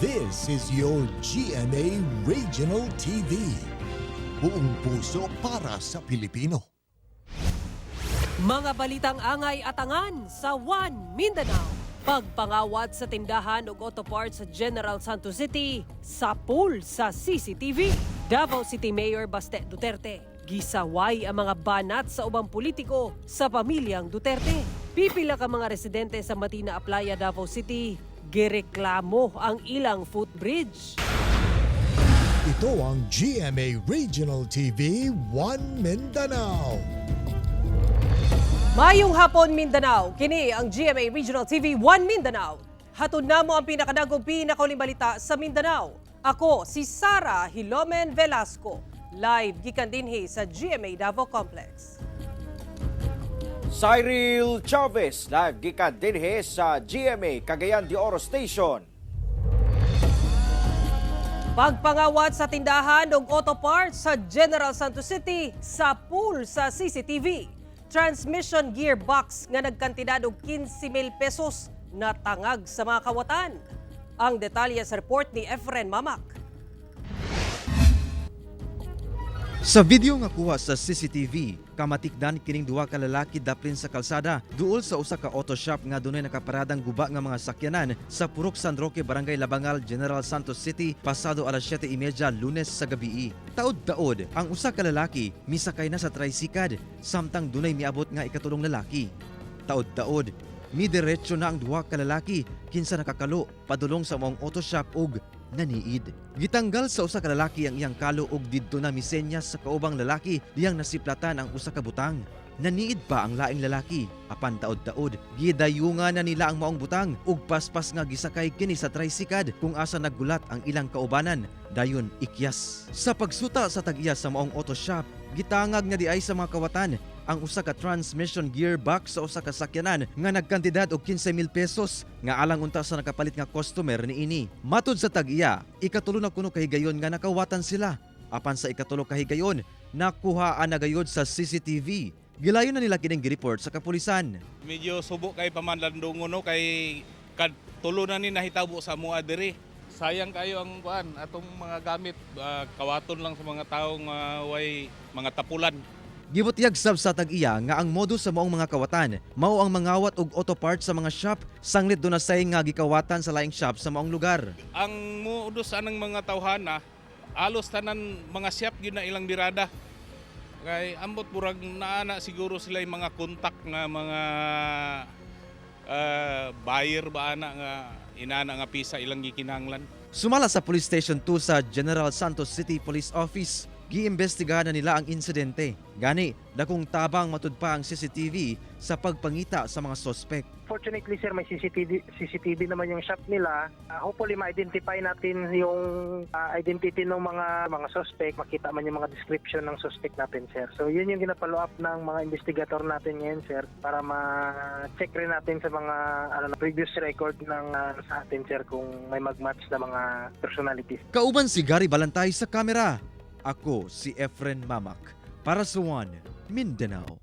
This is your GMA Regional TV. Buong puso para sa Pilipino. Mga balitang angay at angan sa One Mindanao. Pagpangawat sa tindahan ug auto parts sa General Santos City sa pool sa CCTV. Davao City Mayor Baste Duterte gisaway ang mga banat sa ubang politiko sa pamilyang Duterte. Pipila ka mga residente sa Matina Aplaya, Davao City gireklamo ang ilang footbridge. Ito ang GMA Regional TV One Mindanao. Mayong hapon Mindanao, kini ang GMA Regional TV One Mindanao. Hatod namo ang pinakadagong pinakauling balita sa Mindanao. Ako si Sara Hilomen Velasco, live gikan dinhi sa GMA Davao Complex. Cyril Chavez, live gikan dinhi sa GMA Cagayan de Oro Station. Pagpangawat sa tindahan ug auto parts sa General Santos City sa pool sa CCTV. Transmission gearbox nga nagkantidad og 15,000 pesos natangag sa mga kawatan. Ang detalye sa report ni Efren Mamak. Sa video nga kuha sa CCTV, kamatikdan kining duha ka lalaki daplin sa kalsada duol sa usa ka auto shop nga dunay nakaparadang guba nga mga sakyanan sa Purok San Roque, Barangay Labangal, General Santos City pasado alas 7:30 Lunes sa gabi. Taod-taod ang usa ka lalaki misakay na sa tricycad samtang dunay miabot nga ikatulong lalaki. Taod-taod midiretso na ang duha ka lalaki kinsa nakakalo padulong sa maong auto shop ug naniid. Gitanggal sa usa ka lalaki ang iyang kalo ug didto na misenyas sa kaubang lalaki diyang nasiplatan ang usa ka butang. Naniid pa ang laing lalaki. Apan taod-taod gidayungan na nila ang maong butang ug paspas nga gisakay kini sa tricycad kung asa naggulat ang ilang kaubanan dayon ikyas. Sa pagsuta sa tag-iya sa maong auto shop, gitangag nga diay sa mga kawatan ang usa ka transmission gearbox sa usa ka sakyanan nga nagkantidad og 15,000 pesos nga alang unta sa nakapalit nga customer niini. Matud sa tag-iya, ikatulo na kuno kahigayon nga nakawatan sila. Apan sa ikatulo kahigayon, nakuhaan na gayod sa CCTV. Gilayon na nila kining gireport sa kapulisan. Medyo subo kay pamanlandungon no kay tulo na ni nahitabo sa mua diri. Sayang kayo ang kuan atong mga gamit kawaton lang sa mga taong way mga tapulan. Gibutyag sab sa tag-iya nga ang modus sa maong mga kawatan mao ang mangawat og auto parts sa mga shop sanglit do na say nga gikawatan sa laing shop sa maong lugar. Ang modus anang mga tawhana alos tanan mga shop gyud na ilang birada. Kay ambot burag naana siguro sila yung mga kontak nga mga buyer ba ana nga inana nga pisa ilang gikinahanglan. Sumala sa Police Station 2 sa General Santos City Police Office, giimbestigahan na nila ang insidente. Gani, dakong tabang matud pa ang CCTV sa pagpangita sa mga suspect. Fortunately sir, may CCTV naman yung shop nila. Hopefully ma-identify natin yung identity ng mga suspect. Makita man yung mga description ng suspect natin sir. So yun yung ginapollow up ng mga investigator natin ngayon sir para ma-check rin natin sa mga previous record ng sa atin sir kung may mag-match na mga personalities. Kauban si Gary Balantay sa kamera. Ako si Efren Mamak para sa One Mindanao.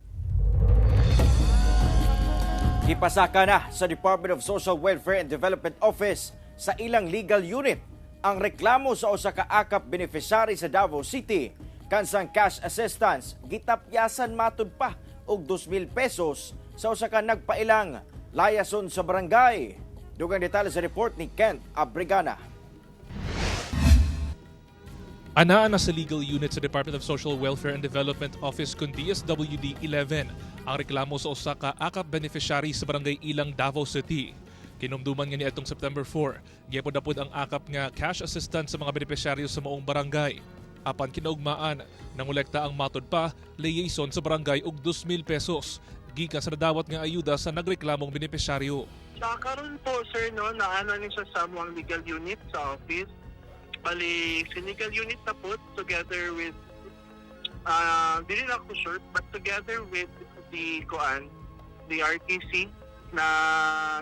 Gipasaka na sa Department of Social Welfare and Development Office sa ilang legal unit ang reklamo sa usa ka akap beneficiary sa Davao City kansang cash assistance gitapyasan matud pa og 2,000 pesos sa usa ka nagpailang layason sa barangay. Dugang detalye sa report ni Kent Abrigana. Anaan na sa legal unit sa Department of Social Welfare and Development Office kun DSWD 11 ang reklamo sa usa ka akap beneficiary sa barangay Ilang, Davao City. Kinumduman nga ni atong September 4, giyapod-apod ang akap nga cash assistance sa mga beneficiaryo sa maong barangay. Apan kinaugmaan, nangolekta ang matod pa liaison sa barangay og 2,000 pesos gikan sa nadawat nga ayuda sa nagreklamong beneficiaryo. Sa karon po sir no, naano ni sa samuang legal unit sa office. Bali, legal unit na po together with dili na ako sure, but together with the RTC na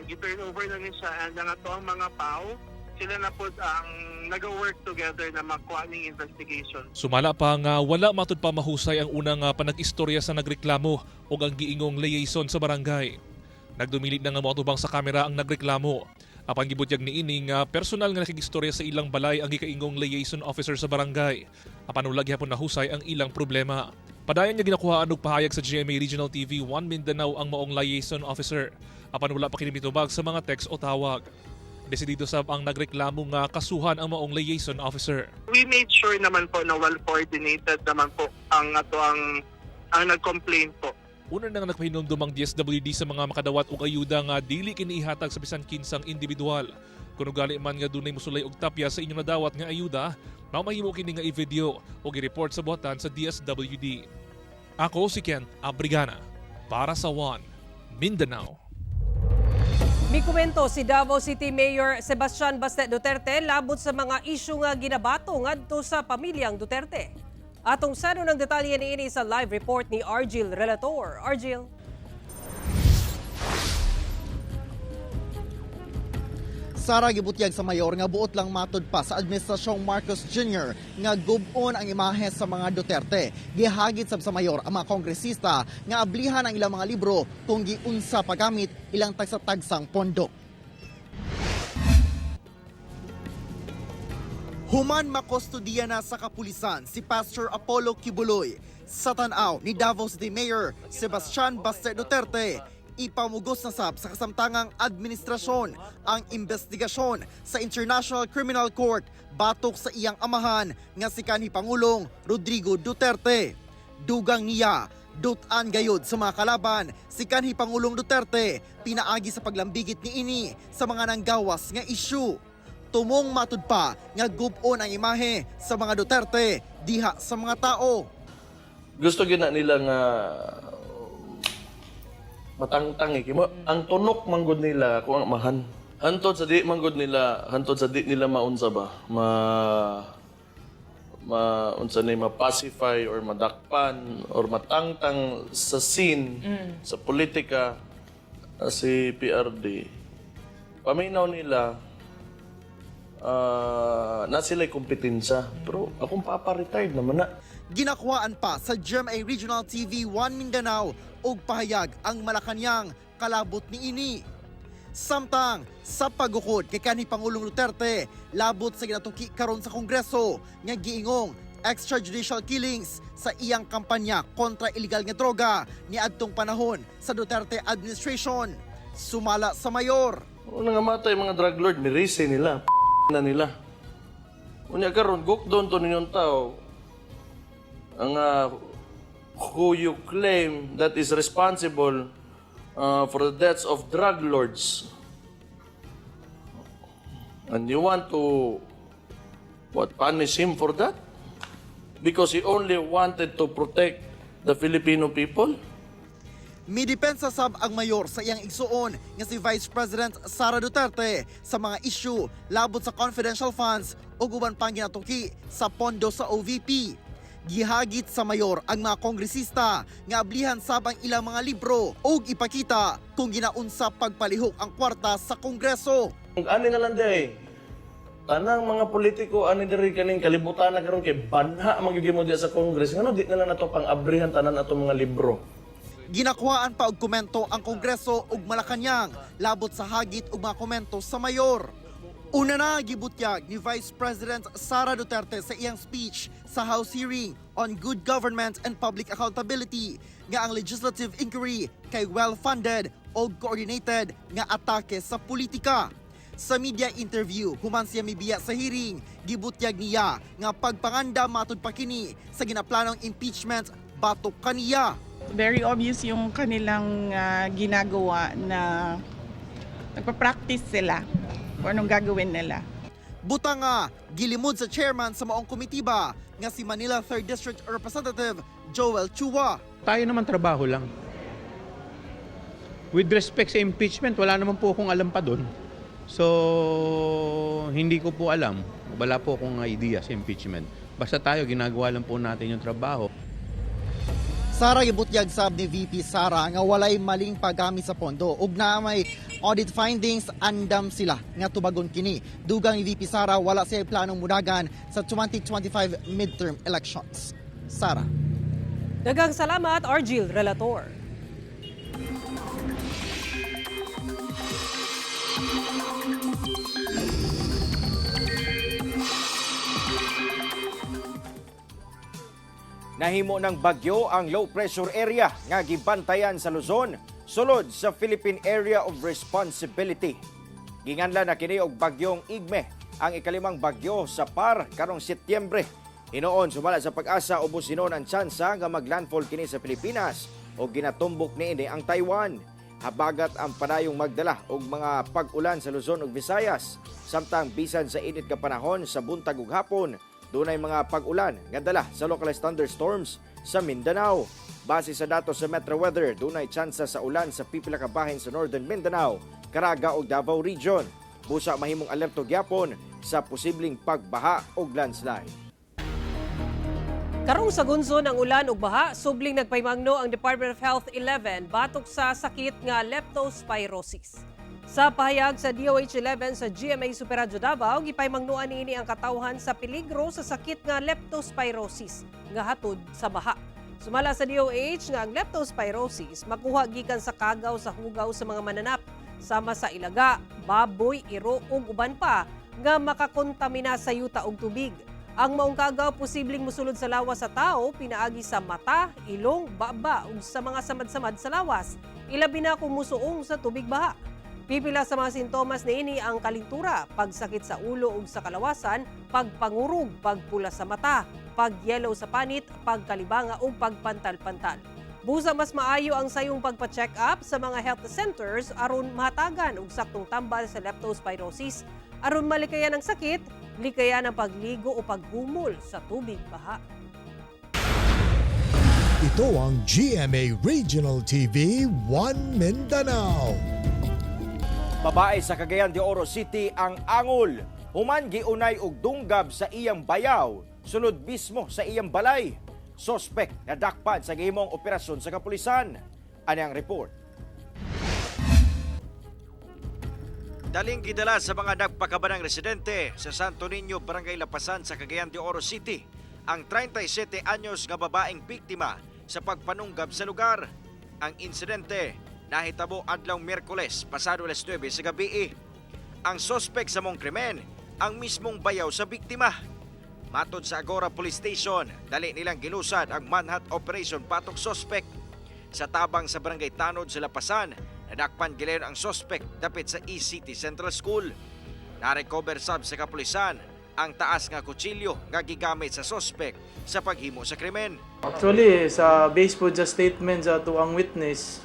gi-turn over na ni siya nga to ang mga PAO. Sila na po ang nag-work together na makuha ng investigation. Sumala pa nga wala matud pa mahusay ang unang panag-istorya sa nagreklamo o ang giingong liaison sa barangay. Nagdumilit na nga moatubang sa kamera ang nagreklamo. Apan gibutyag ni ini nga personal nga nakigistorya sa ilang balay ang gikaingong liaison officer sa barangay. Apan wala gyapon nahusay ang ilang problema. Padayon niya ginakuhaan og pahayag sa GMA Regional TV 1 Mindanao ang maong liaison officer. Apan wala pa kini mitubag sa mga text o tawag. Desidido sab ang nagreklamo nga kasuhan ang maong liaison officer. We made sure naman po na well-coordinated naman po ang nag-complain po. Una nang nagpahinumdum ang DSWD sa mga makadawat og ayuda nga dili kini ihatag sa bisan kinsang individual. Kung ugali man nga dunay musulay og tapya sa inyong nadawat nga ayuda, mahimo kini nga i-video o i-report sa buhatan sa DSWD. Ako si Kent Abrigana para sa One Mindanao. May komento si Davao City Mayor Sebastian Baste Duterte labot sa mga isyu nga ginabato ngadto sa pamilyang Duterte. Atong sano ng detalye niini sa live report ni Argil Relator. Argil. Sara gibutyag sa mayor nga buot lang matud pa sa administrasyong Marcos Jr. nga gubon ang imahe sa mga Duterte. Gihagit sab sa mayor ang mga kongresista nga ablihan ang ilang mga libro kung giunsa pagamit ilang tagsa-tagsang pondo. Human makustodiya na sa kapulisan si Pastor Apollo Kibuloy. Sa tanaw ni Davao City Mayor Sebastian Baste Duterte, ipamugos na sab sa kasamtangang administrasyon ang investigasyon sa International Criminal Court batok sa iyang amahan nga si kanhi Pangulong Rodrigo Duterte. Dugang niya, dutan gayod sa mga kalaban, si kanhi Pangulong Duterte pinaagi sa paglambigit niini sa mga nanggawas nga isyu. Tumong matud pa nga gubon ang imahe sa mga Duterte diha sa mga tao. Gusto gina nila nga matangtang kimo ang tunok manggod nila kung ang mahan. Hantod sa di manggod nila, hantod sa di nila maunsa ba unsa ni ma-pacify or madakpan or matangtang sa scene sa politika si PRD. Paminaw nila na sila'y kompetensya. Pero akong papa-retired naman na. Ginakuhaan pa sa GMA Regional TV 1 Mindanao og pahayag ang Malacañang kalabot ni ini. Samtang sa pagukod kay kanhi Pangulong Duterte, labot sa ginatuki karon sa Kongreso nga giingong extrajudicial killings sa iyang kampanya kontra illegal nga droga niadtong panahon sa Duterte administration. Sumala sa mayor. Una nga matay mga drug lord, mirise nila, na nila. Unya karon gukdon to ninyong tao ang who you claim that is responsible for the deaths of drug lords. And you want to punish him for that? Because he only wanted to protect the Filipino people? Midepensa sab ang mayor sa iyang igsuon nga si Vice President Sara Duterte sa mga issue labot sa confidential funds o uban pang ginatuki sa pondo sa OVP. Gihagit sa mayor ang mga kongresista nga ablihan sab ang ilang mga libro o ipakita kung ginaunsa pagpalihok ang kwarta sa Kongreso. Ani na lang day. Tanang mga politiko ani diri kaning kalibutan na karon kay banha magigimo diya sa Congress. Ngano di na lang nato pang abrihan tanan ato mga libro. Ginakuhaan pa og komento ang Kongreso ug Malacañang labot sa hagit ug mga komento sa mayor. Una na gibutyag ni Vice President Sara Duterte sa iyang speech sa House hearing on good government and public accountability nga ang legislative inquiry kay well-funded o coordinated nga atake sa politika. Sa media interview human siya mibiya sa hearing, gibutyag niya nga pagpanganda matud pa kini sa ginaplanong impeachment batok kaniya. Very obvious yung kanilang ginagawa na nagpa-practice sila kung anong gagawin nila. Buta nga, gilimod sa chairman sa maong komitiba nga si Manila 3rd District Representative Joel Chua. Tayo naman trabaho lang. With respect sa impeachment, wala naman po akong alam pa doon. So, hindi ko po alam. Wala po akong idea sa impeachment. Basta tayo, ginagawa lang po natin yung trabaho. Sara gibutyag sab ni VP Sara nga walay maling paggamit sa pondo ug na may audit findings andam sila nga tubagon kini. Dugang ni VP Sara wala siya planong mudagan sa 2025 midterm elections. Sara. Daghang salamat Argil Relator. Nahimo ng bagyo ang low pressure area nga gibantayan sa Luzon sulod sa Philippine Area of Responsibility. Ginganlan na kini og bagyong Igme, ang ikalimang bagyo sa par karong Setyembre. Hinoon sumala sa pag-asa ubos hinon ang tsansa nga maglandfall kini sa Pilipinas o ginatumbok niini ang Taiwan. Habagat ang padayong magdala og mga pag-ulan sa Luzon ug Visayas. Samtang bisan sa init nga panahon sa buntag ug hapon, dunay mga pag-ulan nga dala sa localized thunderstorms sa Mindanao. Base sa datos sa Metro Weather, dunay tsansa sa ulan sa pipila ka bahin sa Northern Mindanao, Caraga ug Davao Region. Busa mahimong alerto gyapon sa posibleng pagbaha ug landslide. Karong sa gunson ang ulan ug baha, subling nagpaymangno ang Department of Health 11 batok sa sakit nga leptospirosis. Sa pahayag sa DOH-11 sa GMA Superradyo Davao, gipaymangnuan niini ang katawhan sa peligro sa sakit nga leptospirosis nga hatod sa baha. Sumala sa DOH nga ang leptospirosis makuha gikan sa kagaw sa hugaw sa mga mananap sama sa ilaga, baboy, iro ug uban pa nga makakontamina sa yuta ug tubig. Ang maong kagaw posibleng musulod sa lawas sa tao pinaagi sa mata, ilong, baba ug sa mga samad-samad sa lawas. Ilabi na kung musuong sa tubig baha. Pipila sa mga sintomas niini ang kalintura, pagsakit sa ulo ug sa kalawasan, pagpangurog, pagpula sa mata, pagyelo sa panit, pagkalibanga ug pagpantal-pantal. Busa mas maayo ang sayong pagpa-check up sa mga health centers aron mahatagan og saktong tambal sa leptospirosis aron malikayan ang sakit, likayan ang pagligo o paghumol sa tubig baha. Ito ang GMA Regional TV 1 Mindanao. Babae sa Cagayan de Oro City ang angol. Human giunay og dunggab sa iyang bayaw, sunod mismo sa iyang balay. Sospek na dakpan sa gihimong operasyon sa kapulisan. Ani ang report. Daling gidala sa mga nagpakabanang residente sa Santo Niño, Barangay Lapasan sa Cagayan de Oro City ang 37 anyos nga babaeng biktima sa pagpanunggab sa lugar. Ang insidente nahitabo adlaw Miyerkules pasado alas 9 sa gabi. Ang sospek sa mong krimen ang mismong bayaw sa biktima. Matod sa Agora Police Station, dali nilang gilusad ang manhunt operation patok sospek. Sa tabang sa Barangay Tanod sa Lapasan, nadakpan gilayon ang sospek dapit sa ECT Central School. Na-recover sab sa kapulisan ang taas nga kutsilyo nga gigamit sa sospek sa paghimo sa krimen. Actually, sa base po sa statement sa tuang witness,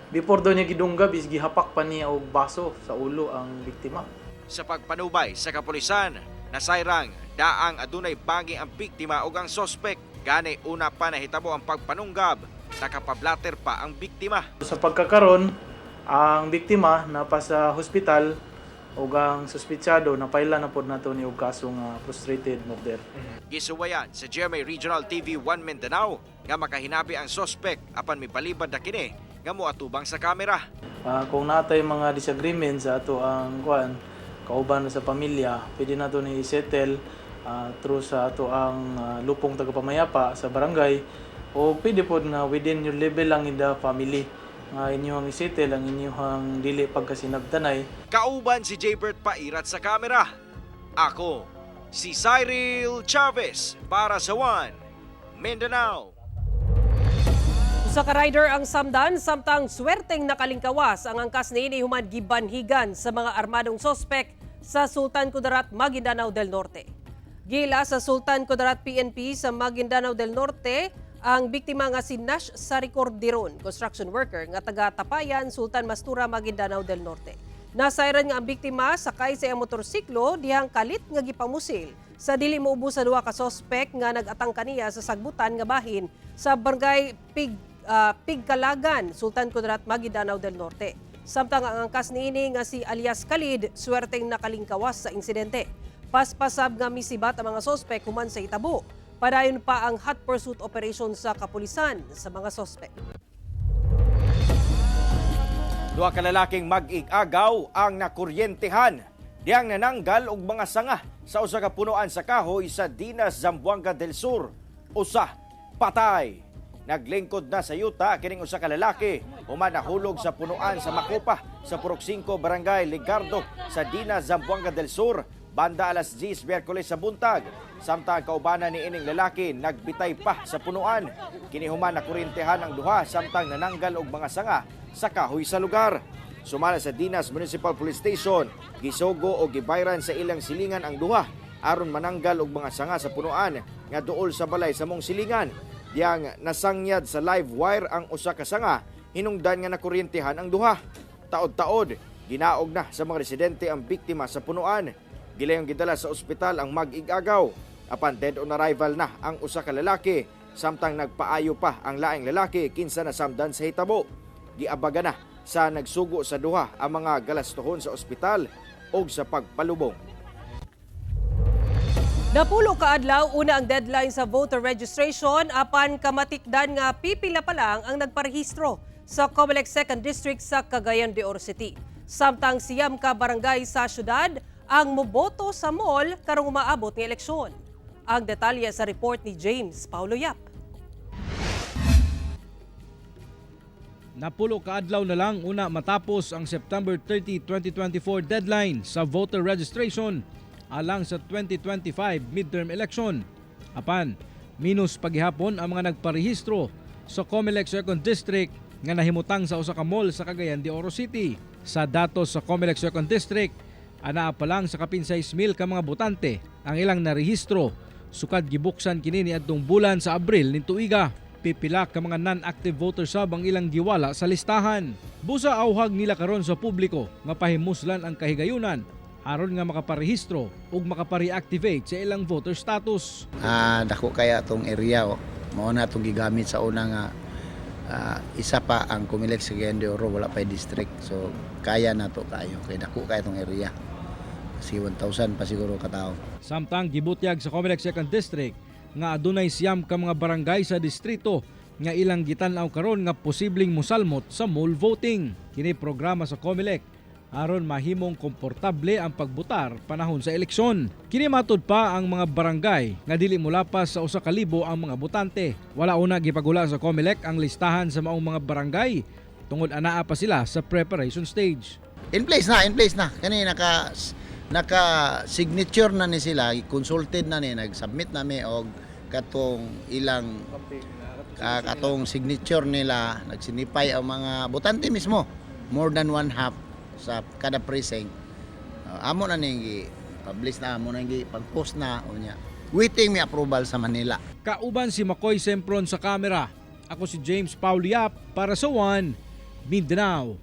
before daw niya gidunggab is gihapak pa niya og baso sa ulo ang biktima. Sa pagpanubay sa kapulisan, nasayrang daang adunay bangi ang biktima ug ang sospek. Gani una pa nahitabo ang pagpanunggab, nakapablatter pa ang biktima. Sa pagkakaron, ang biktima napa sa hospital ug ang suspitsado napaila na pod nato ni og kasong frustrated murder. Gisuwayan sa GMA Regional TV 1 Mindanao nga makahinabi ang sospek apan mipalibad na kini nga moatubang sa kamera. Kung natay mga disagreements sa ato ang kauban sa pamilya, pwede nato ni i-settle through sa ato ang lupong tagapamayapa sa barangay o pwede po na within your level lang in the family nga inyong i-settle ang inyong dili pagkasinabtanay. Kauban si Jaybert Pairat sa kamera. Ako, si Cyril Chavez para sa 1 Mindanao. Usa ka rider ang samdan samtang swerteng nakalingkawas ang angkas niini human gibanhigan sa mga armadong sospek sa Sultan Kudarat, Maguindanao del Norte. Gila sa Sultan Kudarat PNP sa Maguindanao del Norte ang biktima nga si Nash Saricordiron, construction worker nga taga Tapayan, Sultan Mastura, Maguindanao del Norte. Nasayran nga ang biktima sakay sa iyang motorsiklo dihang kalit nga gipamusil sa dili moubos sa duha ka sospek nga nag-atang kaniya sa sagbutan nga bahin sa barangay Pigkalagan, Sultan Kudarat, Maguindanao del Norte. Samtang ang angkas niini nga si alias Khalid, swerteng nakalingkawas sa insidente. Paspasab nga misibat ang mga sospek human sa itabo. Padayon pa ang hot pursuit operation sa kapulisan sa mga sospek. Duha ka lalaking mag-igagaw ang nakuryentehan diyang nananggal og mga sanga sa usa ka punuan sa kahoy sa Dinas, Zamboanga del Sur. Usa patay. Naglingkod na sa yuta kining usa ka lalaki human nahulog sa punuan sa Makopa sa Purok 5 Barangay Ligardo sa Dinas, Zamboanga del Sur banda alas 10 Miyerkules sa buntag. Samtang kaubanan ni ining lalaki nagbitay pa sa punuan. Kinihuman na kurintehan ang duha samtang nananggal og mga sanga sa kahoy sa lugar. Sumala sa Dinas Municipal Police Station, gisogo o gibayran sa ilang silingan ang duha aron mananggal og mga sanga sa punuan nga duol sa balay sa mong silingan. Diyang nasangyad sa live wire ang usa ka sanga, hinungdan nga nakurintehan ang duha. Taod-taod, ginaog na sa mga residente ang biktima sa punuan. Gilayong gidala sa ospital ang mag-igagaw. Apan dead on arrival na ang usa ka lalaki, samtang nagpaayo pa ang laing lalaki kinsa nasamdan sa hitabo. Giabaga na sa nagsugo sa duha ang mga galastuhon sa ospital o sa pagpalubong. Napulo ka adlaw una ang deadline sa voter registration apan kamatikdan nga pipila pa lang ang nagparehistro sa Comelec 2nd District sa Cagayan de Oro City. Samtang siyam ka barangay sa syudad ang moboto sa mall karong umaabot ng eleksyon. Ang detalye sa report ni James Paulo Yap. Napulo ka adlaw na lang una matapos ang September 30, 2024 deadline sa voter registration alang sa 2025 midterm election. Apan, minus paghihapon ang mga nagparehistro sa Comelec 2nd District nga nahimutang sa usa ka mall sa Cagayan de Oro City. Sa datos sa Comelec 2nd District, anaa pa lang sa kapin 6,000 ka mga botante ang ilang narehistro. Sukad gibuksan kini niadtong bulan sa Abril ning tuiga. Pipila ka mga non-active voters sab ang ilang giwala sa listahan. Busa awhag nila karon sa publiko nga pahimuslan ang kahigayunan aron nga makaparehistro ug makapare-activate sa ilang voter status. Dako kaya tong area mao na itong gigamit sa una nga isa pa ang Comelec sa Cagayan de Oro, wala pa district. So kaya na to kayo kay dako kaya tong area. Kasi 1,000 pa siguro katao. Samtang gibutyag sa Comelec 2nd District nga adunay siyam ka mga barangay sa distrito nga ilang gitan-aw karon nga posibleng mosalmot sa mall voting. Kini programa sa Comelec aron mahimong komportable ang pagbotar panahon sa eleksyon. Kini matud pa ang mga barangay nga dili molapas sa 1,000 ang mga botante. Wala una gipagula sa Comelec ang listahan sa maong mga barangay tungod anaa pa sila sa preparation stage. In place na. Kani naka-signature na ni sila, consulted na ni, nag-submit na mi og katong ilang katong signature nila, nagsinipay ang mga botante mismo, more than one half sa kada precinct. Amo na ning publish na, amo na ning pag-post na unya. Waiting mi approval sa Manila. Kauban si Makoy Sempron sa kamera. Ako si James Paulo Yap para sa One Mindanao.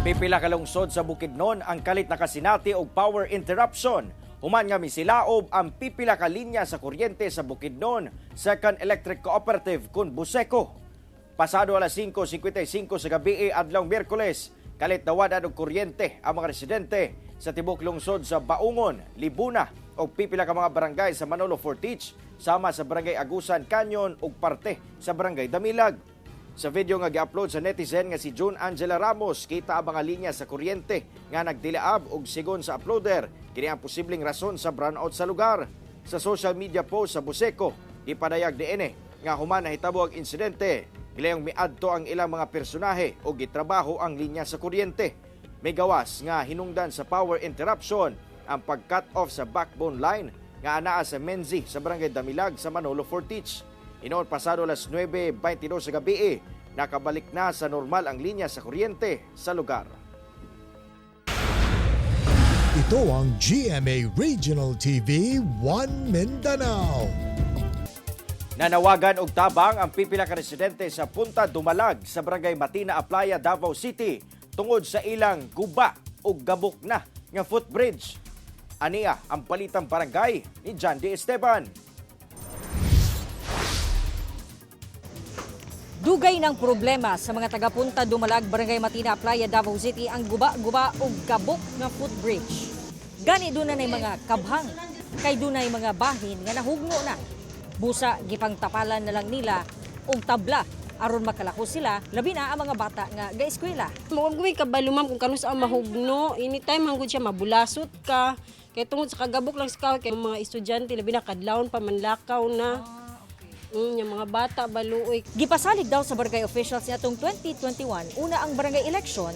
Pipila ka lungsod sa Bukidnon ang kalit nakasinati og power interruption. Human nga misilaob ang pipila ka linya sa kuryente sa Bukidnon, Second Electric Cooperative kun Buseco. Pasado alas 5:55 sa gabi adlaw Miyerkules, kalit nawadan og kuryente ang mga residente sa tibok lungsod sa Baungon, Libuna o pipila ka mga barangay sa Manolo Fortich, sama sa Barangay Agusan Canyon ug parte sa Barangay Damilag. Sa video nga gi-upload sa netizen nga si June Angela Ramos, kita ang mga linya sa kuryente nga nagdilaab og sigon sa uploader. Kini ang posibleng rason sa brownout sa lugar. Sa social media post sa Buseco, ipadayag diene nga human nahitabo ang insidente. Gilayong miadto ang ilang mga personahe o gitrabaho ang linya sa kuryente. May gawas nga hinungdan sa power interruption ang pag-cut off sa backbone line nga anaa sa Menzi sa Barangay Damilag sa Manolo Fortich. Inoon pasado alas 9:22 sa gabi, nakabalik na sa normal ang linya sa kuryente sa lugar. Ito ang GMA Regional TV 1 Mindanao. Nanawagan og tabang ang pipila ka residente sa Punta Dumalag sa Barangay Matina Aplaya, Davao City tungod sa ilang guba o gabok na nga footbridge. Aniya ang palitang barangay ni John D. Esteban. Dugay ng problema sa mga taga-Punta Dumalag, Barangay Matina Aplaya, Davao City ang guba-guba o gabok nga footbridge. Gani doon na mga kabhang, kay doon na mga bahin nga nahugno na. Busa, gipangtapalan na lang nila og tabla aron makalako sila, labi na ang mga bata nga ga-eskwela. Maugwi ka ba lumam kung kanus ang mahugno, anytime hanggang siya mabulasot ka, kaya tungod sa kagabok lang sa kay mga estudyante, labi na kadlawon pa manlakaw na. Yung mga bata baluoy. Gipasalig daw sa barangay officials niya atong 2021, una ang barangay election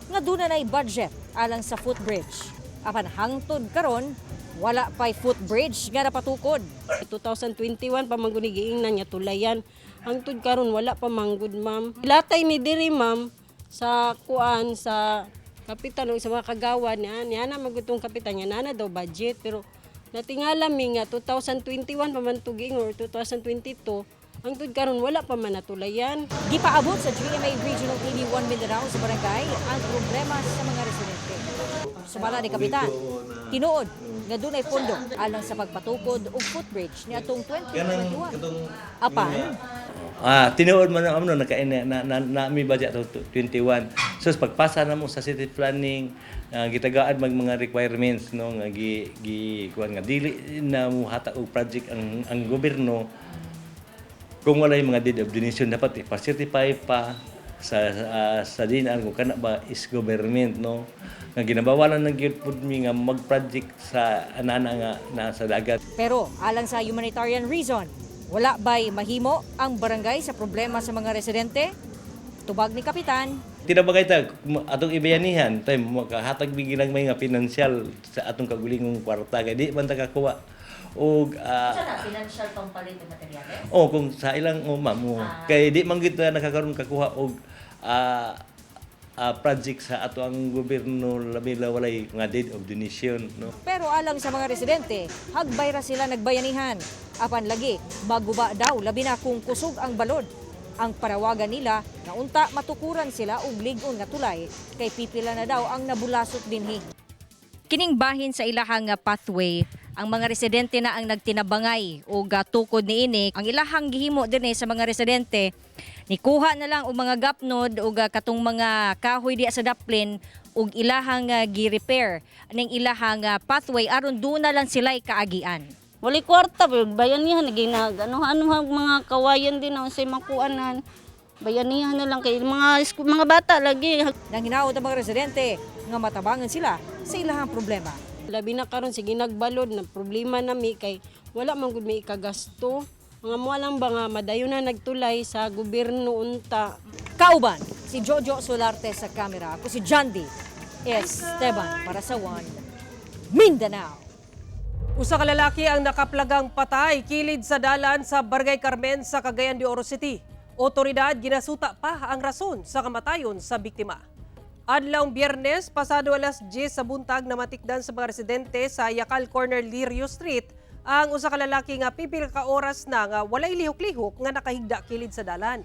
nga doon na budget alang sa footbridge. Apan hangtod karon wala pay footbridge nga napatukod. 2021 pa mangguni giingnan niya tulayan. Hangtod karon wala pa manggud ma'am. Latay mi diri ma'am sa kuan sa kapitan o sa mga kagawa niya na magutong kapitan niya na daw budget pero natingala mi nga 2021 pa man tuging or 2022 hangtod karon wala pa man natulayan. Di paabot sa GMA Regional TV 1 Mindanao sa barangay ang problema sa mga residente. Sumala ni kapitan, tinuod nga dunay pondo alang sa pagpatukod og footbridge ni atong 2021. Apan tinuod man ang amno na mi budget to 21. So pagpasa na mo sa city planning gitagaan mga requirements no nga kuan nga dili na mo hata og project ang gobyerno kung wala yung mga deed of donation dapat i-certify pa sa dinan kung kana ba is government no nga ginabawalan ng gyud pud mi nga mag-project sa anana nga nasa dagat. Pero alang sa humanitarian reason, wala ba'y mahimo ang barangay sa problema sa mga residente? Tubag ni kapitan. Tinabagay ta atong ibayanihan tay makahatag bigilang may nga financial sa atong kagulingong kwarta kay di man ta kakuha og financial pampalit ng materyales? kung sa ilang ma'am kay di man gid nakakaroon kakuha og project sa ato ang gobyerno labi walay nga deed of donation no. Pero alang sa mga residente, hagbay ra sila nagbayanihan. Apan lagi, maguba daw labi na kung kusog ang balod. Ang parawagan nila na unta matukuran sila og lig-on nga tulay kay pipila na daw ang nabulasot dinhi. Kining bahin sa ilahang pathway, ang mga residente na ang nagtinabangay o tukod niini. Ang ilahang gihimo dinhi sa mga residente, nikuha na lang og mga gapnod o katong mga kahoy diya sa daplin ug ilahang gi-repair ning ilahang pathway aron doon na lang sila kaagian. Wali kwarta bayanihan ginag ano mga kawayan din na say makuanan. Bayanihan na lang kay mga bata lagi. Nang hinaot ang mga residente nga matabangan sila sa ilahang problema. Labi na karon sige nagbalod na problema nami kay wala man gud may ikagasto. Mga mo lang ba nga madayon na nagtulay sa gobyerno unta. Kauban si Jojo Solarte sa kamera. Ako si Jandy Esteban para sa One Mindanao. Usa ka lalaki ang nakaplagang patay kilid sa dalan sa Barangay Carmen sa Cagayan de Oro City. Otoridad ginasuta pa ang rason sa kamatayon sa biktima. Adlawng Biyernes, pasado alas 10 sa buntag na matikdan sa mga residente sa Yacal Corner Lirio Street ang usa ka lalaki nga pipila ka oras na nga walay lihok-lihok nga nakahigda kilid sa dalan.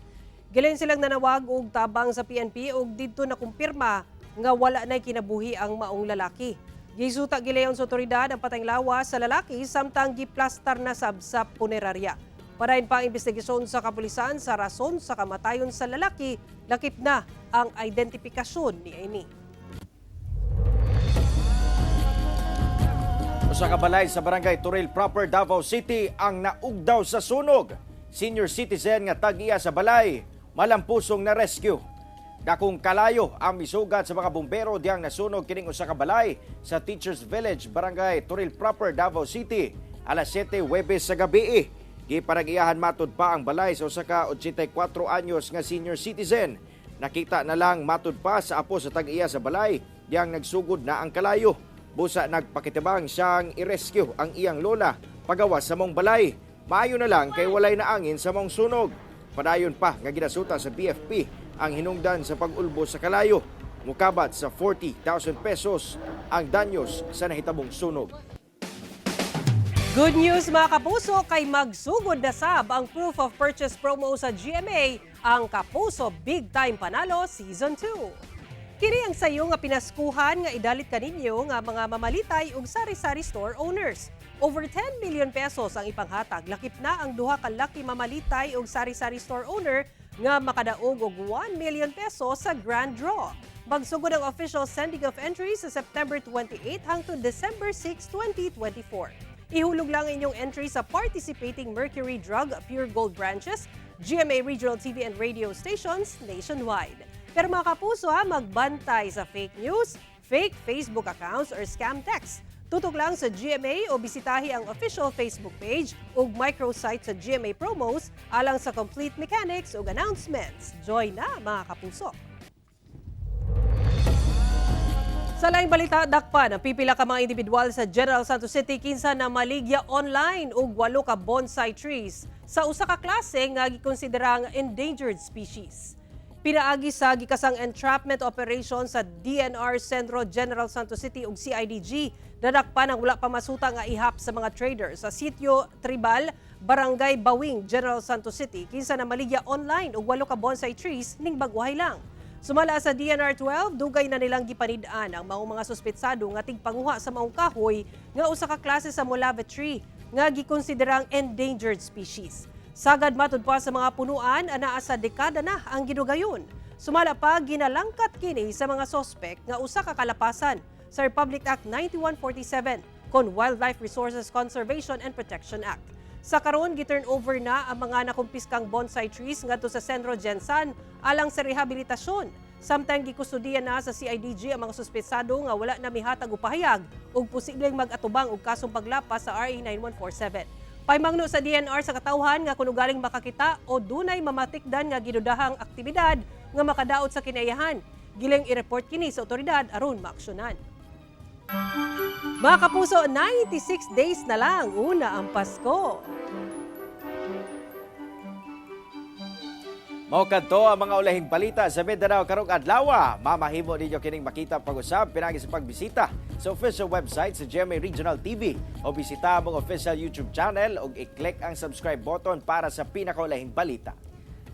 Gilayon silang nanawag og tabang sa PNP og didto na kumpirma nga wala nay kinabuhi ang maong lalaki. Gisuta gilayon sa otoridad ang patayng lawas sa lalaki samtang giplastar na sa punerarya. Parahin pa ang investigasyon sa kapulisan sa rason sa kamatayon sa lalaki, lakip na ang identifikasyon ni Aini. Usa ka balay sa Barangay Turil Proper, Davao City ang naugdaw sa sunog. Senior citizen nga tag-iya sa balay, malampusong na rescue. Dakong kalayo ang misugat sa mga bumbero diyang nasunog kining usa ka balay sa Teachers Village, Barangay Turil Proper, Davao City, alas 7 Huwebes sa gabi. Giparag-iyahan matud pa ang balay sa usa ka 84 anyos nga senior citizen. Nakita na lang matud pa sa apo sa tag-iya sa balay diyang nagsugod na ang kalayo. Busa nagpakitibang siyang i-rescue ang iyang lola pagawas sa mong balay. Maayo na lang kay walay na angin sa mong sunog. Padayon pa nga ginasuta sa BFP ang hinungdan sa pag-ulbo sa kalayo. Mukabat sa 40,000 pesos ang danyos sa nahitabong sunog. Good news mga kapuso, kay magsugod na sab ang proof of purchase promo sa GMA, ang Kapuso Big Time Panalo Season 2. Kini ang sayo nga pinaskuhan nga idalit kaninyo nga mga mamalitay ug sari-sari store owners. Over 10 million pesos ang ipanghatag. Lakip na ang duha ka lucky mamalitay ug sari-sari store owner nga makadaog og 1 million pesos sa grand draw. Magsugod ang official sending of entries sa September 28 hangtod December 6, 2024. Ihulog lang inyong entry sa participating Mercury Drug Pure Gold branches, GMA Regional TV and radio stations nationwide. Pero mga kapuso magbantay sa fake news, fake Facebook accounts or scam texts. Tutok lang sa GMA o bisitahi ang official Facebook page o microsite sa GMA Promos alang sa complete mechanics o announcements. Join na mga kapuso! Sa laing balita, dakpan ang pipila ka mga individual sa General Santos City kinsa na maligya online og 8 ka bonsai trees sa usa ka klase nga gikonsiderang endangered species. Pinaagi sa gikasang entrapment operation sa DNR Centro General Santos City ug CIDG, nadakpan ang wala pa masuta nga ihap sa mga traders sa Sitio Tribal, Barangay Bawing, General Santos City kinsa na maligya online og 8 ka bonsai trees ning bagwahay lang. Sumala sa DNR 12, dugay na nilang gipanid-an ang mga suspetsado nga tigpanguha sa maong kahoy nga usa ka klase sa Molave tree nga gikonsiderang endangered species. Sagad matud pa sa mga punuan, anaa sa dekada na ang gidugayon. Sumala pa ginalangkat kini sa mga sospek nga usa ka kalapasan sa Republic Act 9147 kon Wildlife Resources Conservation and Protection Act. Sa karon giturn over na ang mga nakumpiskang bonsai trees ngadto sa Centro Gensan alang sa rehabilitasyon. Samtang gikustudiyan na sa CIDG ang mga suspetsado nga wala na mihatag og pahayag ug posibleng mag-atubang og kasong paglapas sa RA 9147. Paymangno sa DNR sa katawhan nga kung galing makakita o dunay mamatikdan nga gidudahang aktibidad nga makadaot sa kinaiyahan. Giling i-report kini sa otoridad aron maaksyonan. Mga kapuso, 96 days na lang una ang Pasko. Mao kadto ang mga ulahing balita sa Mindanao karong adlaw. Mamahimo ninyo kining makita pag-usab pinagi sa pagbisita sa official website sa GMA Regional TV o bisita ang official YouTube channel ug i-click ang subscribe button para sa pinakaulahing balita.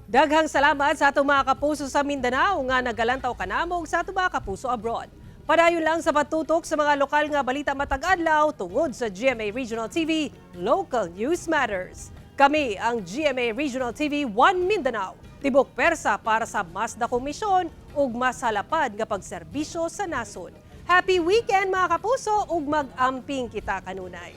Daghang salamat sa atong mga kapuso sa Mindanao nga nagalantaw kanamo ug sa atong mga kapuso abroad. Padayon lang sa patutok sa mga lokal nga balita matag adlaw tungod sa GMA Regional TV, Local News Matters. Kami ang GMA Regional TV 1 Mindanao. Tibok persa para sa mas dakong misyon ug mas halapad nga pagserbisyo sa nason. Happy weekend mga kapuso ug mag-amping kita kanunay.